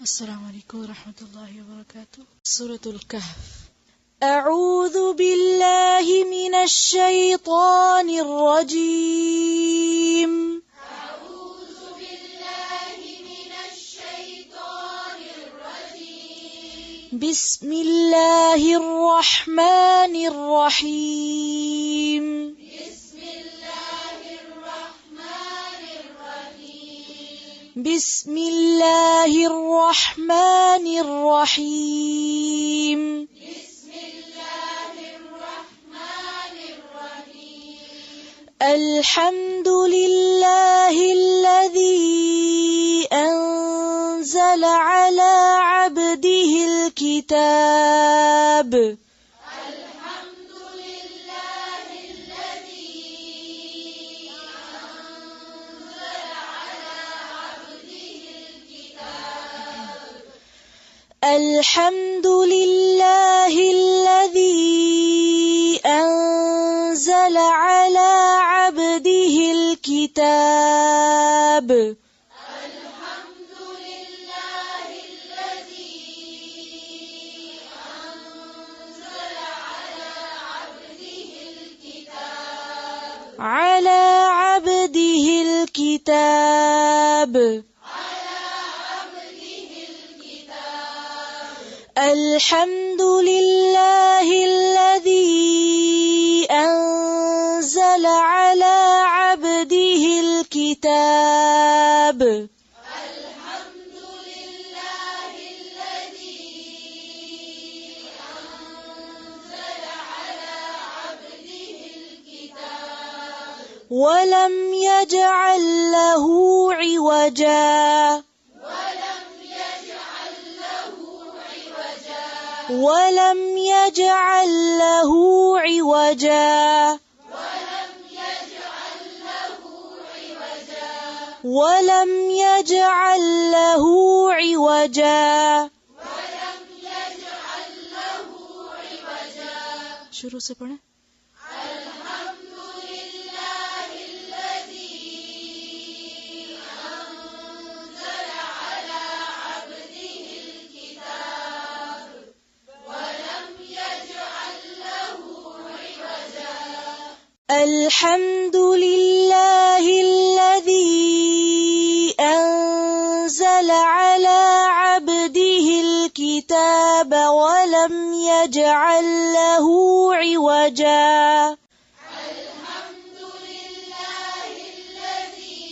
السلام عليكم ورحمة الله وبركاته. سورة الكهف. أعوذ بالله من الشيطان الرجيم. أعوذ بالله من الشيطان الرجيم. بسم الله الرحمن الرحيم. بسم الله الرحمن الرحيم. بسم الله الرحمن الرحيم. بسم الله الرحمن الرحيم. الحمد لله الذي أنزل على عبده الكتاب. الحمد لله الذي أنزل على عبده الكتاب. الحمد لله الذي أنزل على عبده الكتاب. الحمد لله الذي أنزل على عبده الكتاب. على عبده الكتاب. على عبده الكتاب. الحمد لله الذي أنزل على عبده الكتاب. الحمد لله الذي أنزل على عبده الكتاب. ولم يجعل له عوجا. ولم يجعل له عوجا. ولم يجعل له عوجا. ولم يجعل له عوجا. ولم يجعل له عوجا. ولم يجعل له عوجا. शुरू से पढ़ें. الحمد لله الذي أنزل على عبده الكتاب. ولم يجعل له عوجا. الحمد لله الذي أنزل على عبده الكتاب ولم يجعل له عوجا. الحمد لله الذي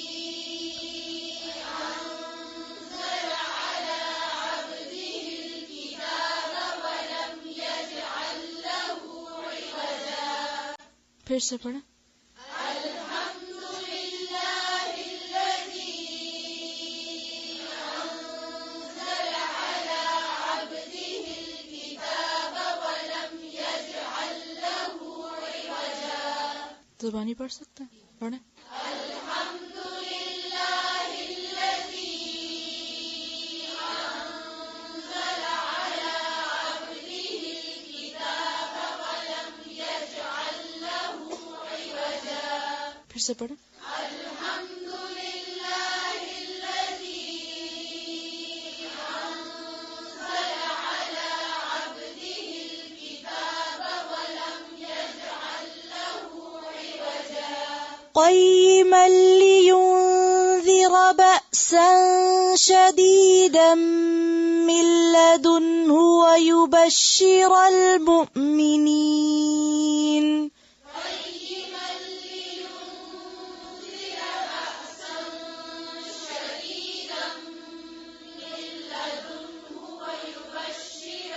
أنزل على عبده الكتاب ولم يجعل له عوجا. फिर से पढ़ें. الحمد لله الذي أنزل على عبده الكتاب ولم يجعل له عوجا. ज़बानी पढ़ सकते हैं. पढ़ें. الحمد لله الذي أنزل على عبده الكتاب ولم يجعل له عوجا. फिर से पढ़ें. الحمد لله الذي أنزل على عبده الكتاب ولم يجعل له عوجا. قيما لينذر بأسا شديدا من لدنه ويبشر المؤمنين. قيما لينذر بأسا شديدا من لدنه ويبشر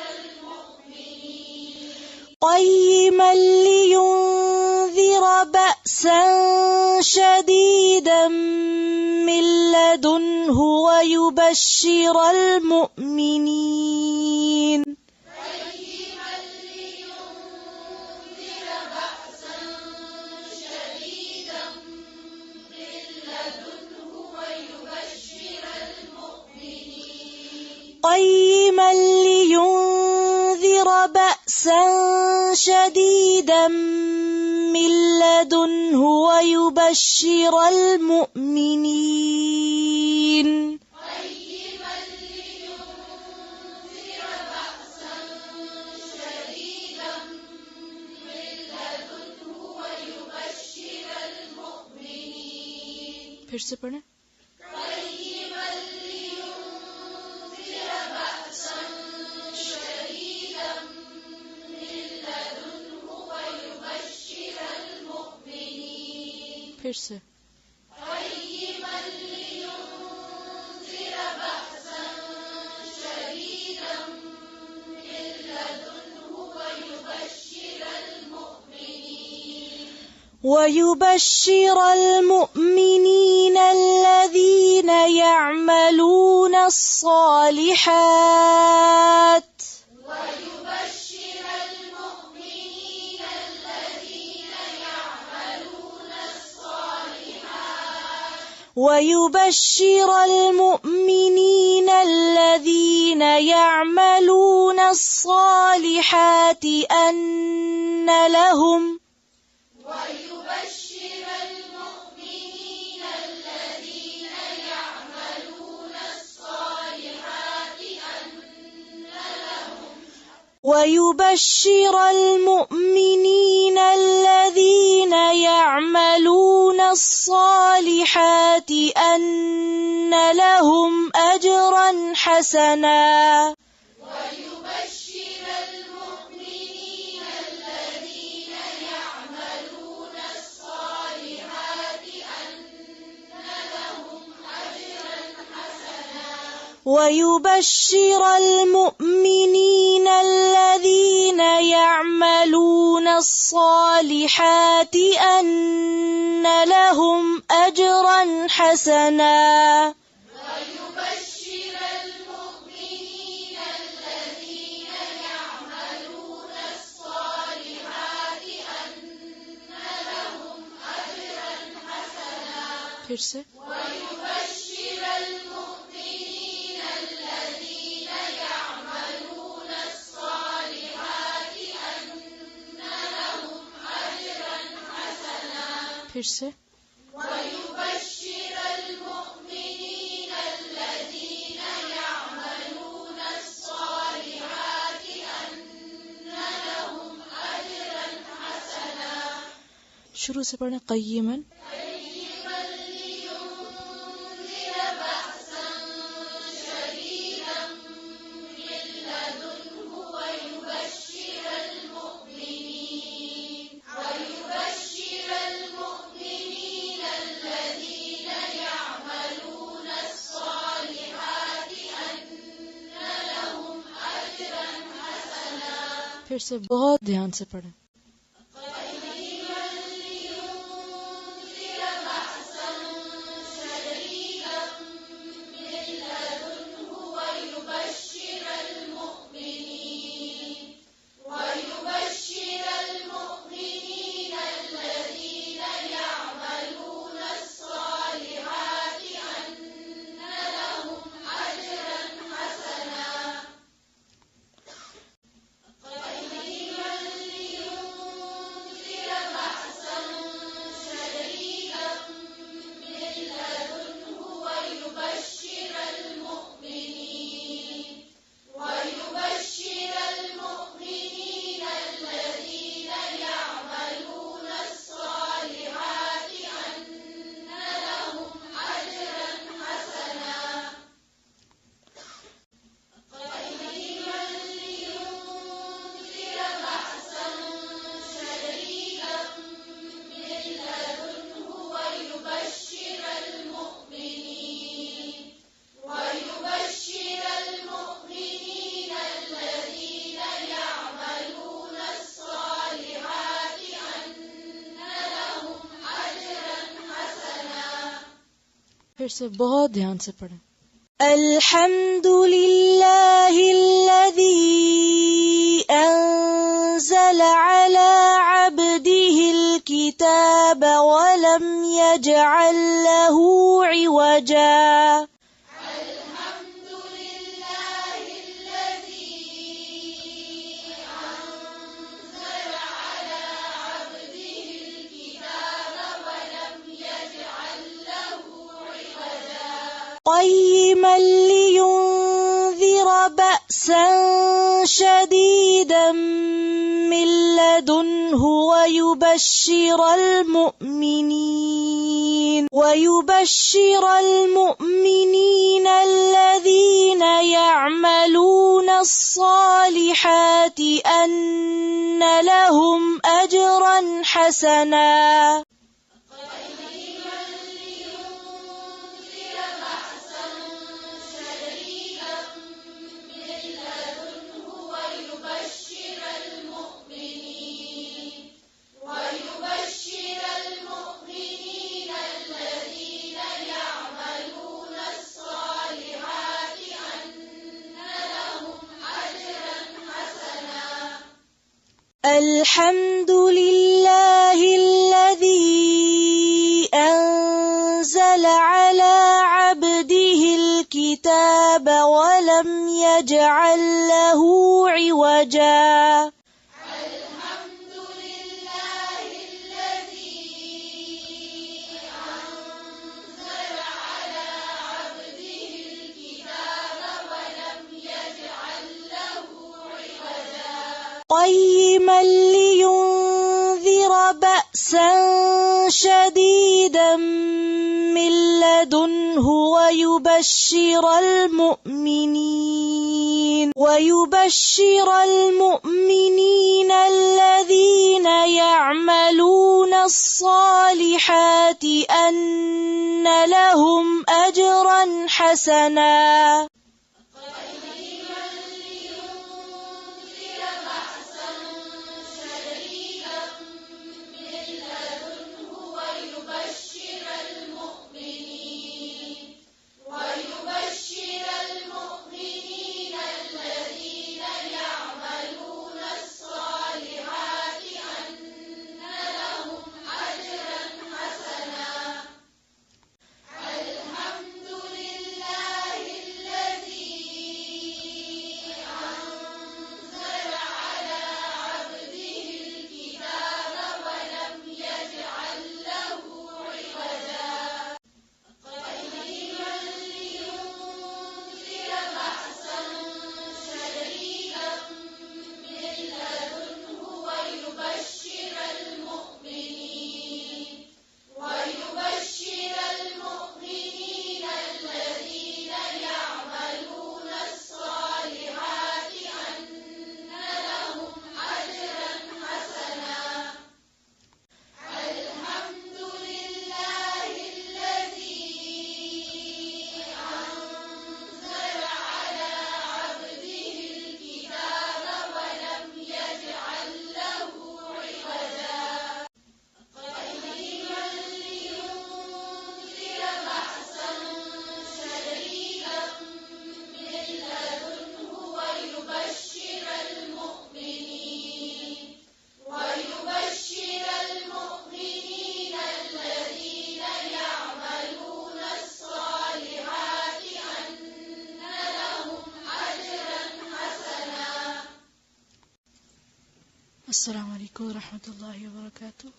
المؤمنين. قيما لينذر بأسا شديدا من لدنه ويبشر المؤمنين. قيما لينذر بأسا شديدا من لدنه ويبشر المؤمنين. قيما لينذر بأسا شديدا من لدنه ويبشر المؤمنين. قيما لينذر फिर से पढ़ें। قيما لينذر بأسا شديدا من لدنه ويبشر المؤمنين फिर से। قيما لينذر بأسا شديدا من لدنه ويبشر المؤمنين الذين يعملون الصالحات ويبشر المؤمنين الذين يعملون الصالحات أن لهم ويبشر المؤمنين الذين يعملون الصالحات أن لهم أجرا حسنا ويبشر المؤمنين الذين يعملون الصالحات أن لهم أجرا حسنا ويبشر المؤمنين الذين يعملون الصالحات أن لهم أجرا حسنا ويبشر المؤمنين الذين يعملون الصالحات أن لهم أجرا حسنا फिर से ويبشر المؤمنين الذين يعملون الصالحات أن لهم أجرا حسنا फिर से ويبشر المؤمنين الذين يعملون الصالحات أن لهم أجرا حسنا शुरू से पढ़ें قيما قيما لينذر بأسا شديدا من لدنه ويبشر المؤمنين الذين يعملون الصالحات أن لهم أجرا حسنا फिर से बहुत ध्यान से पढ़ें قيما لينذر بأسا شديدا من لدنه ويبشر المؤمنين الذين يعملون الصالحات أن لهم أجرا حسنا قيما لينذر بأسا شديدا من لدنه ويبشر المؤمنين الذين يعملون الصالحات أن لهم أجرا حسنا قيما لينذر بأسا شديدا من لدنه ويبشر المؤمنين الذين يعملون الصالحات أن لهم أجرا حسنا फिर से बहुत ध्यान से पढ़ें الحمد لله الذي أنزل على عبده الكتاب ولم يجعل له عوجا الحمد لله الذي أنزل على عبده الكتاب ولم يجعل له عوجا قيما لينذر بأسا شديدا من لدنه ويبشر المؤمنين الذين يعملون الصالحات أن لهم أجرا حسنا. الحمد لله الذي أنزل على عبده الكتاب ولم يجعل له عوجا. الحمد لله الذي أنزل على عبده الكتاب ولم يجعل له عوجا قيما لينذر بأسا شديدا من لدنه ويبشر المؤمنين الذين يعملون الصالحات أن لهم أجرا حسنا. السلام عليكم ورحمة الله وبركاته.